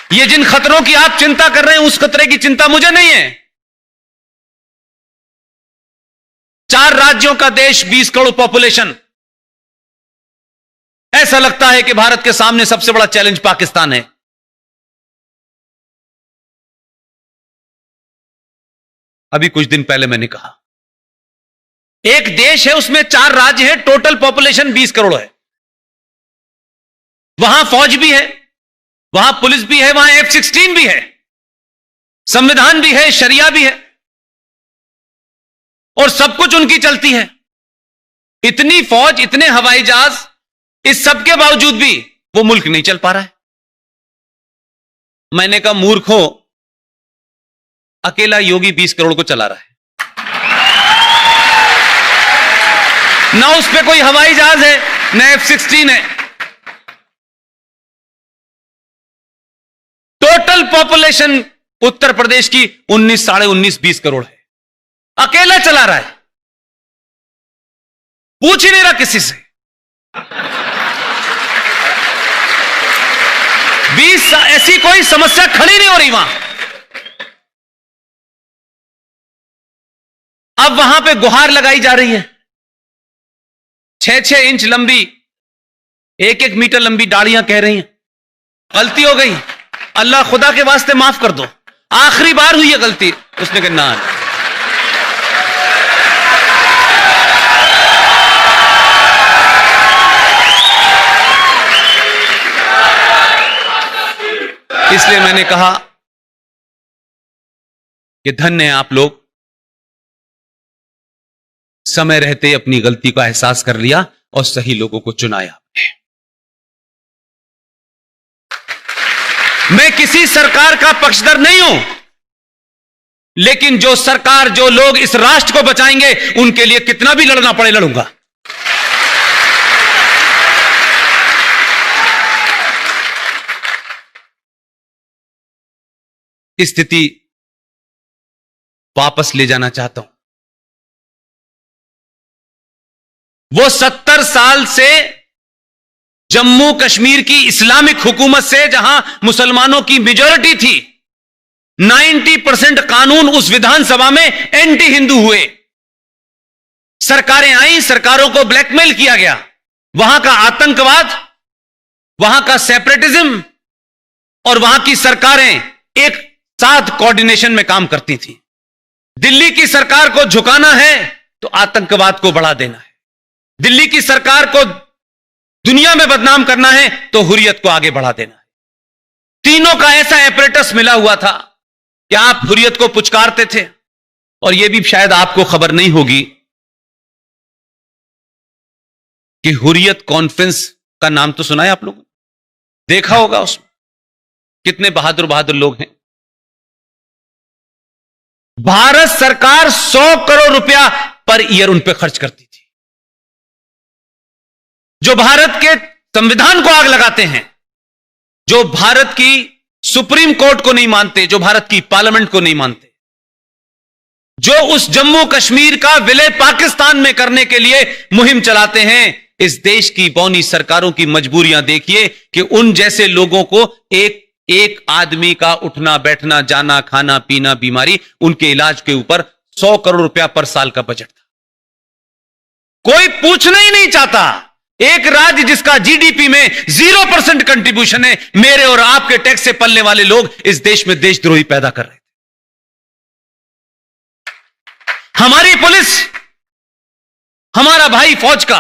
ये जिन खतरों की आप चिंता कर रहे हैं, उस खतरे की चिंता मुझे नहीं है। 4 राज्यों का देश, 20 करोड़ पॉपुलेशन। ऐसा लगता है कि भारत के सामने सबसे बड़ा चैलेंज पाकिस्तान है। अभी कुछ दिन पहले मैंने कहा, एक देश है, उसमें 4 राज्य हैं, टोटल पॉपुलेशन 20 करोड़ है। वहां फौज भी है, वहां पुलिस भी है, वहां F-16 भी है, संविधान भी है, शरिया भी है, और सब कुछ उनकी चलती है। इतनी फौज, इतने हवाई जहाज, इस सब के बावजूद भी वो मुल्क नहीं चल पा रहा है। मैंने कहा, मूर्खों, अकेला योगी 20 करोड़ को चला रहा है। ना उस पे कोई हवाई जहाज है, ना F-16 है। टोटल पॉपुलेशन उत्तर प्रदेश की 19, साढ़े 19, 20 करोड़ है। अकेला चला रहा है, पूछ ही नहीं रहा किसी से। 20, ऐसी कोई समस्या खड़ी नहीं हो रही वहां। अब वहां पे गुहार लगाई जा रही है, 6-6 इंच लंबी, 1-1 मीटर लंबी डालियां कह रही हैं गलती हो गई, अल्लाह खुदा के वास्ते माफ कर दो, आखिरी बार हुई है गलती। उसने कहा ना, इसलिए मैंने कहा कि धन्य है आप लोग, समय रहते अपनी गलती का एहसास कर लिया और सही लोगों को चुनाया आपने। मैं किसी सरकार का पक्षधर नहीं हूं, लेकिन जो सरकार, जो लोग इस राष्ट्र को बचाएंगे, उनके लिए कितना भी लड़ना पड़े लड़ूंगा। स्थिति वापस ले जाना चाहता हूं। वो 70 साल से जम्मू कश्मीर की इस्लामिक हुकूमत से, जहां मुसलमानों की मेजॉरिटी थी, 90% कानून उस विधानसभा में एंटी हिंदू हुए। सरकारें आई, सरकारों को ब्लैकमेल किया गया, वहां का आतंकवाद, वहां का सेपरेटिज्म, और वहां की सरकारें एक साथ कोऑर्डिनेशन में काम करती थी। दिल्ली की सरकार को झुकाना है तो आतंकवाद को बढ़ा देना है, दिल्ली की सरकार को दुनिया में बदनाम करना है तो हुर्रियत को आगे बढ़ा देना है। तीनों का ऐसा एपरेटस मिला हुआ था कि आप हुर्रियत को पुचकारते थे। और यह भी शायद आपको खबर नहीं होगी कि हुर्रियत कॉन्फ्रेंस का नाम तो सुना है आप लोगों ने, देखा होगा, उसमें कितने बहादुर बहादुर लोग हैं। भारत सरकार 100 करोड़ रुपया पर ईयर उन पर खर्च करती थी। जो भारत के संविधान को आग लगाते हैं, जो भारत की सुप्रीम कोर्ट को नहीं मानते, जो भारत की पार्लियामेंट को नहीं मानते, जो उस जम्मू कश्मीर का विलय पाकिस्तान में करने के लिए मुहिम चलाते हैं, इस देश की बौनी सरकारों की मजबूरियां देखिए कि उन जैसे लोगों को एक आदमी का उठना बैठना, जाना, खाना पीना, बीमारी, उनके इलाज के ऊपर 100 करोड़ रुपया पर साल का बजट था। कोई पूछना ही नहीं चाहता। एक राज्य जिसका जीडीपी में 0% कंट्रीब्यूशन है, मेरे और आपके टैक्स से पलने वाले लोग इस देश में देशद्रोही पैदा कर रहे थे। हमारी पुलिस, हमारा भाई फौज का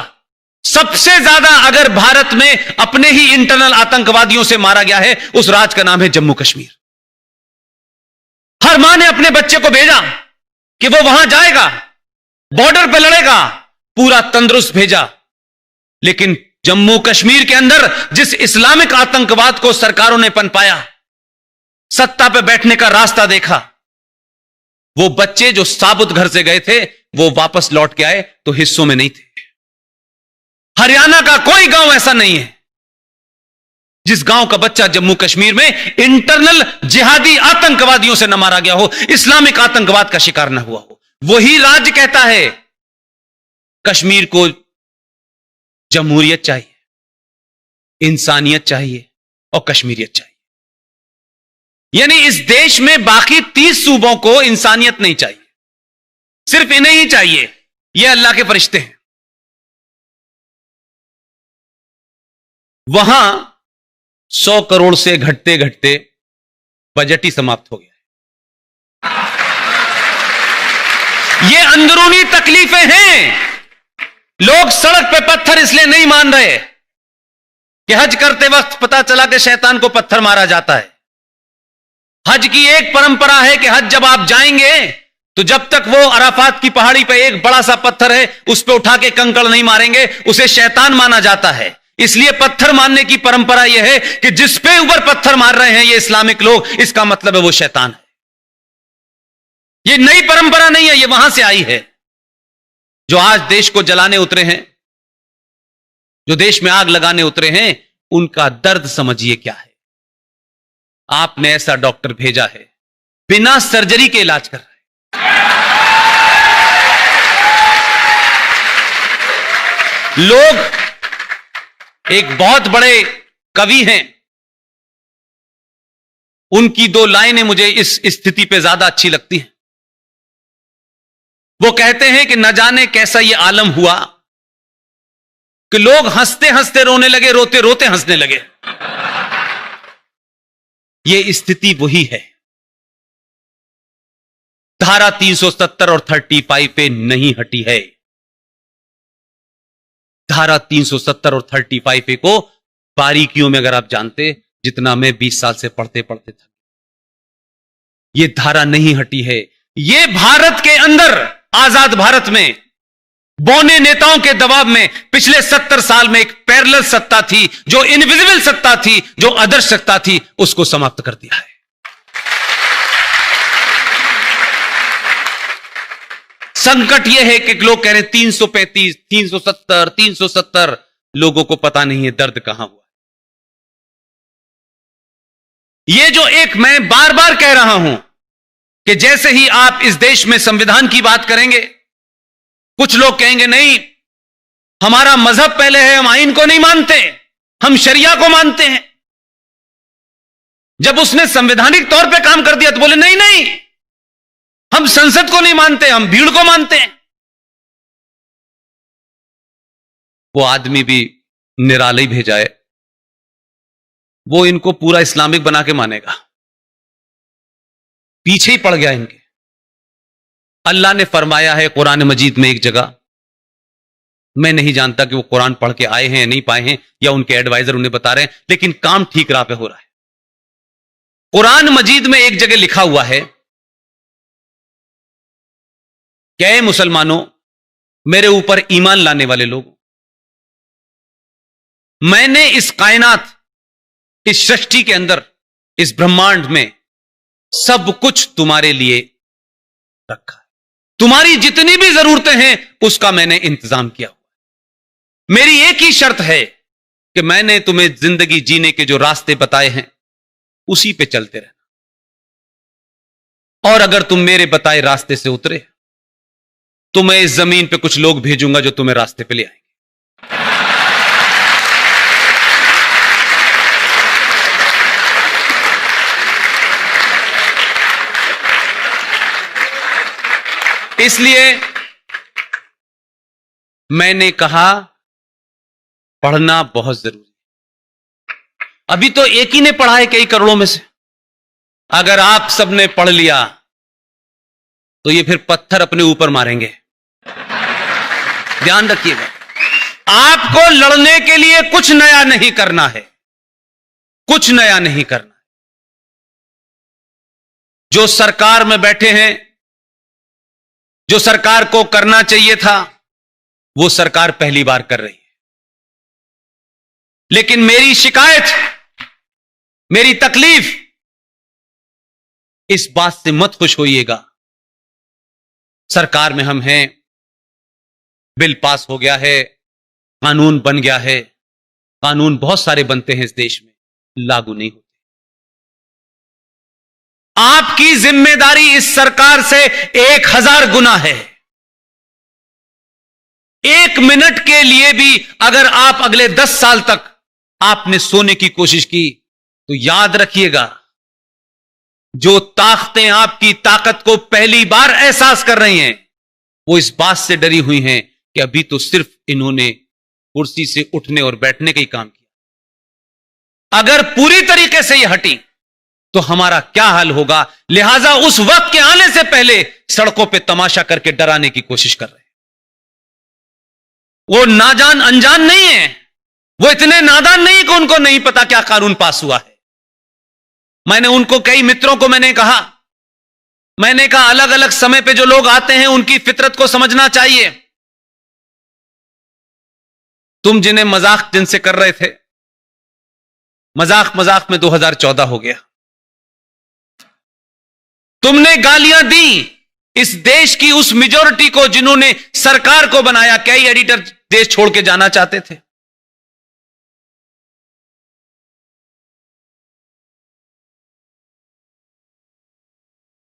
सबसे ज्यादा अगर भारत में अपने ही इंटरनल आतंकवादियों से मारा गया है, उस राज्य का नाम है जम्मू कश्मीर। हर मां ने अपने बच्चे को भेजा कि वो वहां जाएगा, बॉर्डर पे लड़ेगा, पूरा तंदुरुस्त भेजा। लेकिन जम्मू कश्मीर के अंदर जिस इस्लामिक आतंकवाद को सरकारों ने पनपाया, सत्ता पे बैठने का रास्ता देखा, वो बच्चे जो साबुत घर से गए थे, वो वापस लौट के आए तो हिस्सों में नहीं थे। हरियाणा का कोई गांव ऐसा नहीं है जिस गांव का बच्चा जम्मू कश्मीर में इंटरनल जिहादी आतंकवादियों से न मारा गया हो, इस्लामिक आतंकवाद का शिकार न हुआ हो। वही राज्य कहता है कश्मीर को जमहूरियत चाहिए, इंसानियत चाहिए और कश्मीरियत चाहिए। यानी इस देश में बाकी 30 सूबों को इंसानियत नहीं चाहिए, सिर्फ इन्हें ही चाहिए। ये अल्लाह के फरिश्ते हैं। वहां 100 करोड़ से घटते घटते बजट ही समाप्त हो गया है। ये अंदरूनी तकलीफें हैं। लोग सड़क पे पत्थर इसलिए नहीं मान रहे कि हज करते वक्त पता चला कि शैतान को पत्थर मारा जाता है। हज की एक परंपरा है कि हज जब आप जाएंगे तो जब तक वो अराफात की पहाड़ी पे एक बड़ा सा पत्थर है उस पे उठा के कंकड़ नहीं मारेंगे, उसे शैतान माना जाता है। इसलिए पत्थर मारने की परंपरा यह है कि जिस पे ऊपर पत्थर मार रहे हैं ये इस्लामिक लोग, इसका मतलब है वो शैतान है। ये नई परंपरा नहीं है, ये वहां से आई है। जो आज देश को जलाने उतरे हैं, जो देश में आग लगाने उतरे हैं, उनका दर्द समझिए क्या है। आपने ऐसा डॉक्टर भेजा है बिना सर्जरी के इलाज कर रहा है। लोग एक बहुत बड़े कवि हैं, उनकी 2 लाइनें मुझे इस स्थिति पे ज्यादा अच्छी लगती हैं। वो कहते हैं कि न जाने कैसा ये आलम हुआ कि लोग हंसते हंसते रोने लगे, रोते रोते हंसने लगे। ये स्थिति वही है। धारा 370 और 35 पे नहीं हटी है। धारा 370 और 35 पे को बारीकियों में अगर आप जानते, जितना मैं 20 साल से पढ़ते पढ़ते था, ये धारा नहीं हटी है। ये भारत के अंदर, आजाद भारत में बौने नेताओं के दबाव में पिछले 70 साल में एक पैरेलल सत्ता थी, जो इनविजिबल सत्ता थी, जो आदर्श सत्ता थी, उसको समाप्त कर दिया है। संकट यह है कि लोग कह रहे हैं 335, 370, 370, लोगों को पता नहीं है दर्द कहां हुआ। ये जो एक मैं बार बार कह रहा हूं कि जैसे ही आप इस देश में संविधान की बात करेंगे, कुछ लोग कहेंगे नहीं, हमारा मजहब पहले है, हम आईन को नहीं मानते, हम शरिया को मानते हैं। जब उसने संवैधानिक तौर पे काम कर दिया तो बोले नहीं नहीं, हम संसद को नहीं मानते, हम भीड़ को मानते हैं। वो आदमी भी निराला ही भेजा है, वो इनको पूरा इस्लामिक बना के मानेगा, पीछे ही पड़ गया इनके। अल्लाह ने फरमाया है कुरान मजीद में एक जगह, मैं नहीं जानता कि वो कुरान पढ़ के आए हैं नहीं पाए हैं, या उनके एडवाइजर उन्हें बता रहे हैं, लेकिन काम ठीक राह पे हो रहा है। कुरान मजीद में एक जगह लिखा हुआ है, क्या है मुसलमानों, मेरे ऊपर ईमान लाने वाले लोग, मैंने इस कायनात, इस सृष्टि के अंदर, इस ब्रह्मांड में सब कुछ तुम्हारे लिए रखा है। तुम्हारी जितनी भी जरूरतें हैं उसका मैंने इंतजाम किया हुआ। मेरी एक ही शर्त है कि मैंने तुम्हें जिंदगी जीने के जो रास्ते बताए हैं उसी पे चलते रहना, और अगर तुम मेरे बताए रास्ते से उतरे तो मैं इस जमीन पे कुछ लोग भेजूंगा जो तुम्हें रास्ते पे ले आएंगे। इसलिए मैंने कहा पढ़ना बहुत जरूरी है। अभी तो एक ही ने पढ़ा है कई करोड़ों में से। अगर आप सबने पढ़ लिया तो ये फिर पत्थर अपने ऊपर मारेंगे। ध्यान रखिएगा, आपको लड़ने के लिए कुछ नया नहीं करना है, कुछ नया नहीं करना है। जो सरकार में बैठे हैं, जो सरकार को करना चाहिए था, वो सरकार पहली बार कर रही है। लेकिन मेरी शिकायत, मेरी तकलीफ, इस बात से मत खुश होइएगा, सरकार में हम हैं, बिल पास हो गया है, कानून बन गया है, कानून बहुत सारे बनते हैं इस देश में, लागू नहीं होते। आपकी जिम्मेदारी इस सरकार से 1000 गुना है। 1 मिनट के लिए भी अगर आप अगले 10 साल तक आपने सोने की कोशिश की तो याद रखिएगा, जो ताकतें आपकी ताकत को पहली बार एहसास कर रही हैं, वो इस बात से डरी हुई हैं कि अभी तो सिर्फ इन्होंने कुर्सी से उठने और बैठने का ही काम किया। अगर पूरी तरीके से ये हटी तो हमारा क्या हाल होगा। लिहाजा उस वक्त के आने से पहले सड़कों पे तमाशा करके डराने की कोशिश कर रहे हैं। वो नाजान अनजान नहीं है, वो इतने नादान नहीं कि उनको नहीं पता क्या कानून पास हुआ है। मैंने उनको, कई मित्रों को मैंने कहा अलग अलग समय पे जो लोग आते हैं उनकी फितरत को समझना चाहिए। तुम जिन्हें मजाक जिनसे कर रहे थे, मजाक मजाक में 2014 हो गया। तुमने गालियां दी इस देश की उस मेजॉरिटी को जिन्होंने सरकार को बनाया। कई एडिटर देश छोड़ के जाना चाहते थे।